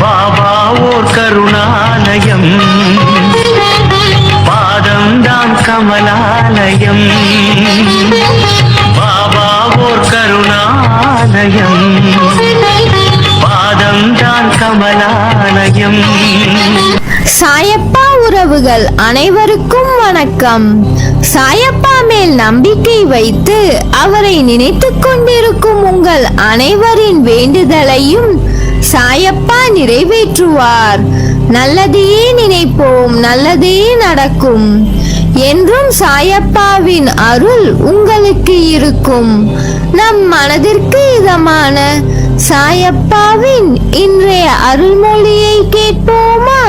பாபா ஓர் கருணாலயம், பாதம்தான் கமலாலயம். பாபா ஓர் கருணாலயம், பாதம்தான் கமலாலயம். சாயப்பா உறவுகள் அனைவருக்கும் வணக்கம். சாயப்பா மேல் நம்பிக்கை வைத்து அவரை நினைத்துக் கொண்டிருக்கும் உங்கள் அனைவரின் வேண்டுதலையும் சாயப்பா நிறைவேற்றுவார். நல்லதையே நினைப்போம், நல்லதே நடக்கும். என்றும் சாயப்பாவின் அருள் உங்களுக்கு இருக்கும். நம் மனதிற்கு இதமான சாயப்பாவின் இன்றைய அருள்மொழியை கேட்போமா?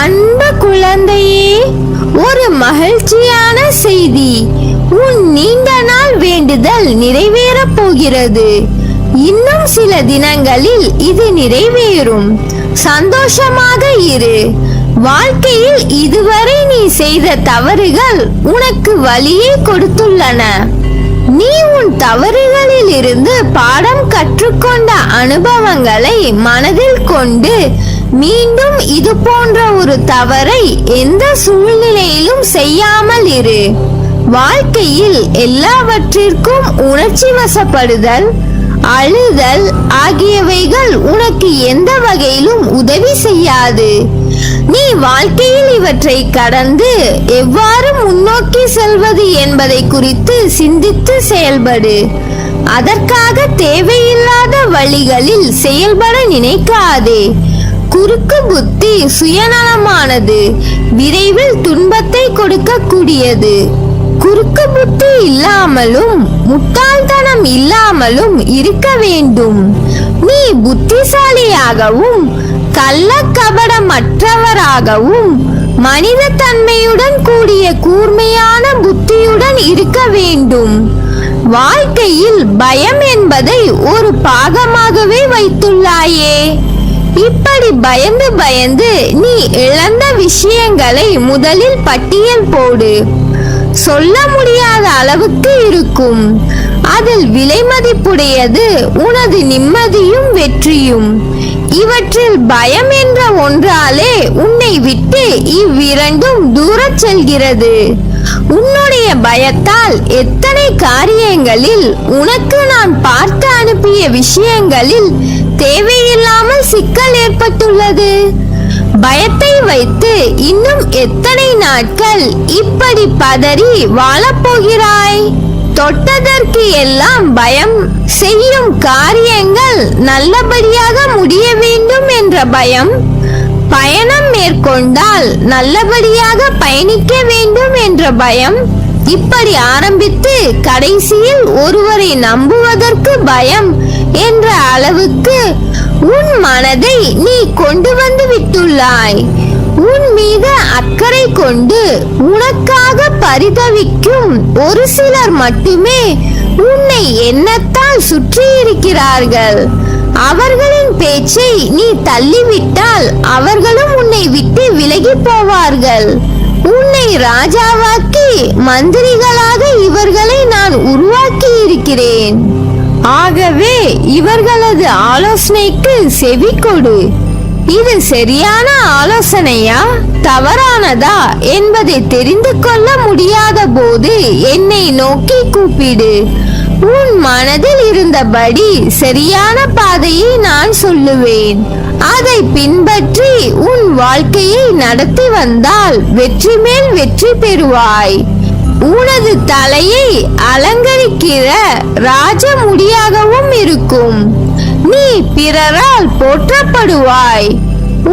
அன்பு குழந்தையே, ஒரு மகிழ்ச்சியான செய்தி. உன் நீண்ட நாள் வேண்டுதல் நிறைவேறப் போகிறது. இன்னும் சில தினங்களில் இது நிறைவேறும். சந்தோஷமாக இரு. வாழ்க்கையில் இதுவரை நீ செய்த தவறுகள் உனக்கு வலியை கொடுத்துள்ளன. நீ உன் தவறுகளில் இருந்து பாடம் கற்றுக்கொண்ட அனுபவங்களை மனதில் கொண்டு மீண்டும் இது போன்ற ஒரு தவறை எந்த சூழ்நிலையிலும் செய்யாமல் இரு. வாழ்க்கையில் எல்லாவற்றிற்கும் உணர்ச்சி வசப்படுதல், அழுதல் ஆகியவைகள் உனக்கு எந்த வகையிலும் உதவி செய்யாது. நீ வாழ்க்கையில் இவற்றை கடந்து எவ்வாறு முன்னோக்கி செல்வது என்பதை குறித்து சிந்தித்து செயல்படு. அதற்காக தேவையில்லாத வழிகளில் செயல்பட நினைக்காதே. குறுக்கு புத்தி சுயநலமானது, விரைவில் துன்பத்தை கொடுக்கக்கூடியது. குறுக்கு புத்தி இல்லாமலும் முட்டாள்தனம் இல்லாமலும் இருக்க வேண்டும். நீ புத்திசாலியாகவும் கள்ளக்கபடமற்றவராகவும் மனித தன்மையுடன் கூடிய கூர்மையான புத்தியுடன் இருக்க வேண்டும். வாழ்க்கையில் பயம் என்பதை ஒரு பாகமாகவே வைத்துள்ளாயே. இப்படி பயந்து பயந்து நீ இழந்த விஷயங்களை முதலில் பட்டியல் போடு. சொல்ல முடியாத அளவுக்கு இருக்கும். அதில் விலை மதிப்புடையது உனது நிம்மதியும் வெற்றியும். இவற்றில் பயம் என்ற ஒன்றாலே உன்னை விட்டு இவ்விரண்டும் தூரச் செல்கிறது. உன்னுடைய பயத்தால் எத்தனை காரியங்களில் உனக்கு நான் பார்த்து அனுப்பிய விஷயங்களில் தேவையில்லாமல் சிக்கல் ஏற்பட்டுள்ளது. பயத்தை வைத்து இன்னும் எத்தனை நாட்கள் இப்படி பதறி வாழப்போகிறாய்? தொட்டதற்கு எல்லாம் பயம், செய்யும் காரியங்கள் நல்லபடியாக முடிய வேண்டும் என்ற பயம், பயணம் மேற்கொண்டால் நல்லபடியாக பயணிக்க வேண்டும் என்ற பயம், இப்படி ஆரம்பித்து கடைசியில் ஒருவரை நம்புவதற்கு பயம் என்ற அளவுக்கு உன் மனதை நீ கொண்டு வந்து விட்டுள்ளாய். உன் மீது அக்கறை கொண்டு உனக்காக பரிதவிக்கும் ஒரு சிலர் மட்டுமே உன்னை எண்ணத்தால் சுற்றி இருக்கிறார்கள். அவர்களின் பேச்சை நீ தள்ளிவிட்டால் அவர்களும் உன்னை விட்டு விலகி போவார்கள். உன்னை ராஜாவாக்கி மந்திரிகளாக இவர்களை நான் உருவாக்கி இருக்கிறேன். ஆகவே இவர்களது ஆலோசனைக்கு செவி கொடு. இது சரியான ஆலோசனையா தவறானதா என்பதை தெரிந்து கொள்ள முடியாத போது என்னை நோக்கி கூப்பிடு. உன் மனதில் இருந்தபடி சரியான பாதையை நான் சொல்லுவேன். அதை பின்பற்றி உன் வாழ்க்கையை நடத்தி வந்தால் வெற்றி மேல் வெற்றி பெறுவாய். உனது தலையை அலங்கரிக்கிற ராஜ முடியாகவும் இருக்கும். நீ பிறரால் போற்றப்படுவாய்.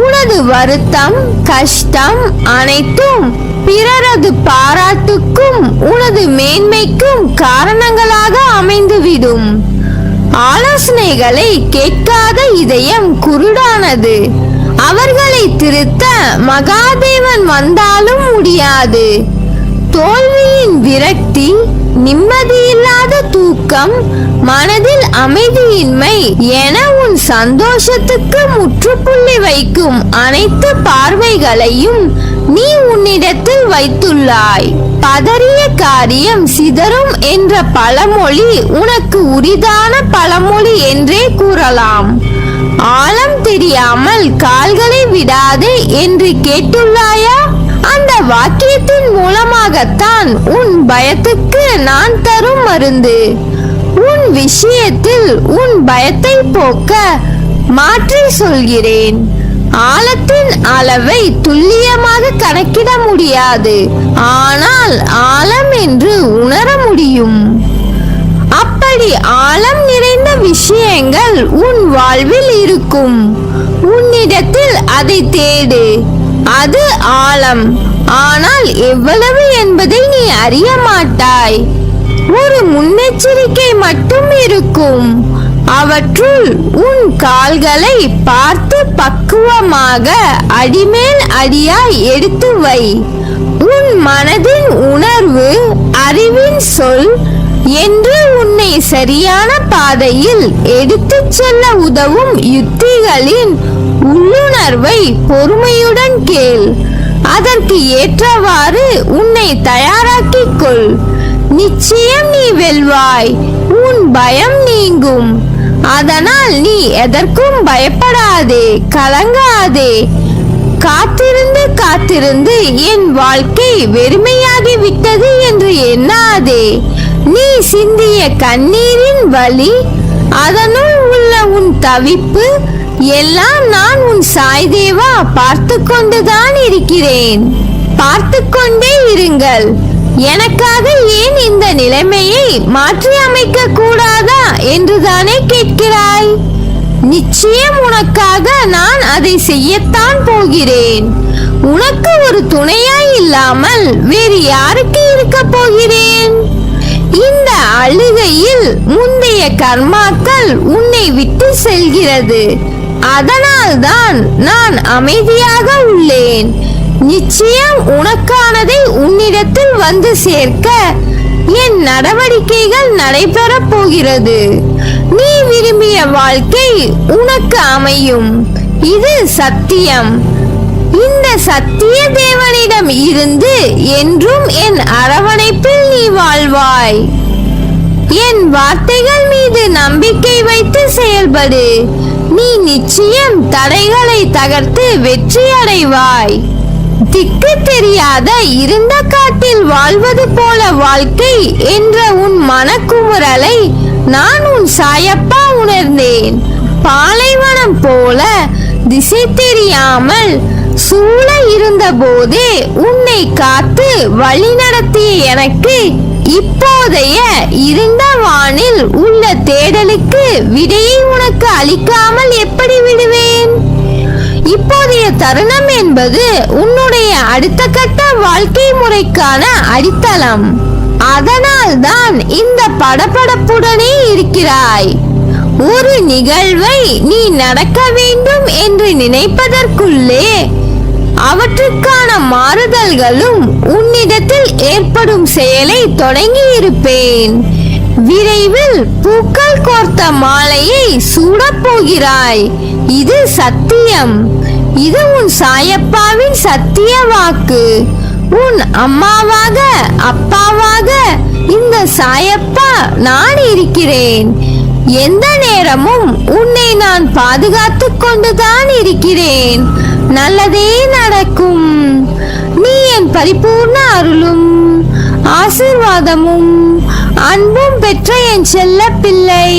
உனது வருத்தம், கஷ்டம் அனைத்தும் பிறரது பாராட்டுக்கும் உனது மேன்மைக்கும் காரணங்களாக அமைந்துவிடும். ஆலோசனைகளை கேட்காத இதயம் குருடானது. அவர்களை திருத்த மகாதேவன் வந்தாலும் முடியாது. தோல்வியின் விரக்தி, நிம்மதியில்லாத தூக்கம், மனதில் அமைதியின்மை என உன் சந்தோஷத்துக்கு முற்றுப்புள்ளி வைக்கும் அனைத்து பார்வைகளையும் நீ உன்னிடத்தில் வைத்துள்ளாய். பதறிய காரியம் சிதறும் என்ற பழமொழி உனக்கு உரிதான பழமொழி என்றே கூறலாம். ஆழம் தெரியாத தெரியாமல் கால்களை விடாதே என்று கேட்டுள்ளாயா? அந்த வாக்கியத்தின் மூலமாகத்தான் உன் பயத்துக்கு நான் தரும் மருந்து. உன் விஷயத்தில் உன் பயத்தை போக்க மாற்றி சொல்கிறேன். ஆழத்தின் அளவை துல்லியமாக கணக்கிட முடியாது, ஆனால் ஆழம் என்று உணர முடியும். அப்படி ஆழம் நிறைந்த விஷயங்கள் உன் வாழ்வில் இருக்கும். உன்னிடத்தில் அதை தேடு. அது ஆழம், ஆனால் எவ்வளவு என்பதை நீ அறிய மாட்டாய். ஒரு முன்னெச்சரிக்கை மட்டும் இருக்கும். அவற்றுள் உன் கால்களை பார்த்து பக்குவமாக அடிமேல் அடியாய் எடுத்து வை. உன் மனதின் உணர்வு, அறிவின் சொல் என்று உன்னை சரியான பாதையில் எடுத்துச் செல்ல உதவும் யுக்திகளின் உள்ளுணர்வை பொறுமையுடன் கேள். அதற்கு ஏற்றவாறு உன்னை தயாராக்கிக் கொள். நிச்சயம் நீ வெல்வாய். உன் பயம் நீங்கும். அதனால் நீ எதற்கும் பயப்படாதே, கலங்காதே. காத்திருந்து காத்திருந்து என் வாழ்க்கை வெறுமையாகி விட்டது என்று எண்ணாதே. நீ சிந்திய கண்ணீரின் வலி, அதனுள் உள்ள உன் தவிப்பு எல்லாம் நான் உன் சாய் தேவா பார்த்து கொண்டுதான் இருக்கிறேன். பார்த்து கொண்டே இருங்கள். எனக்காக ஏன் இந்த நிலைமையை மாற்றி அமைக்க கூடாதா என்றுதானே கேட்கிறாய்? நிச்சயம் உனக்காக நான் அதை செய்யத்தான் போகிறேன். உனக்கு ஒரு துணையாய் இல்லாமல் வேறு யாருக்கு இருக்க போகிறேன்? இந்த அழுகையில் முந்தைய கர்மாக்கள் உன்னை விட்டு செல்கிறது. அதனால்தான் நான் அமைதியாக உள்ளேன். நிச்சயம் உனக்கானதை உன்னிடத்தில் வந்து சேர்க்க என் நடவடிக்கைகள் நடைபெறப் போகிறது. நீ விரும்பிய வாழ்க்கை உனக்கு அமையும். இது சத்தியம். இந்த சத்திய தேவனிடம் இருந்து என்றும் என் அரவணைப்பில் நீ வாழ்வாய். என் வார்த்தைகள் மீது நம்பிக்கை வைத்து செயல்படு. நீ நிச்சயம் தடைகளை தகர்த்து வெற்றி அடைவாய். திக்கு தெரியாத இருண்ட காட்டில் வாழ்வது போல வாழ்க்கை என்ற உன் மனக்குமுறலை நான் உன் சாயப்பா உணர்ந்தேன். பாலைவனம் போல திசை தெரியாமல் சூழ இருந்த போதே உன்னை காத்து வழி நடத்திய எனக்கு இப்போதைய இருண்ட வானில் உள்ள தேடலுக்கு விடையை உனக்கு அளிக்காமல் எப்படி விடுவேன்? இப்போதைய தருணம் என்பது உன்னுடைய அடுத்த கட்ட வாழ்க்கை முறைக்கான அடித்தளம். அதனால் தான் இந்த படபடப்புடனே இருக்கிறாய். ஒரு நிகழ்வை நீ நடக்க வேண்டும் என்று நினைப்பதற்குள்ளே அவற்றுக்கான மாறுதல்களும் உன்னிடத்தில் ஏற்படும் செயலை தொடங்கி இருப்பேன். விரைவில் பூக்கள் கோர்த்த மாலையை சூடப் போகிறாய். இது சத்தியம். இது உன் சாயப்பாவின் சத்திய வாக்கு. உன் அம்மாவாக அப்பாவாக இந்த சாயப்பா நான் இருக்கிறேன். எந்த நேரமும் உன்னை நான் பாதுகாத்துக் கொண்டுதான் இருக்கிறேன். நல்லதே நடக்கும். நீ என் பரிபூர்ண அருளும் ஆசீர்வாதமும் அன்பும் பெற்ற என் செல்ல பிள்ளை.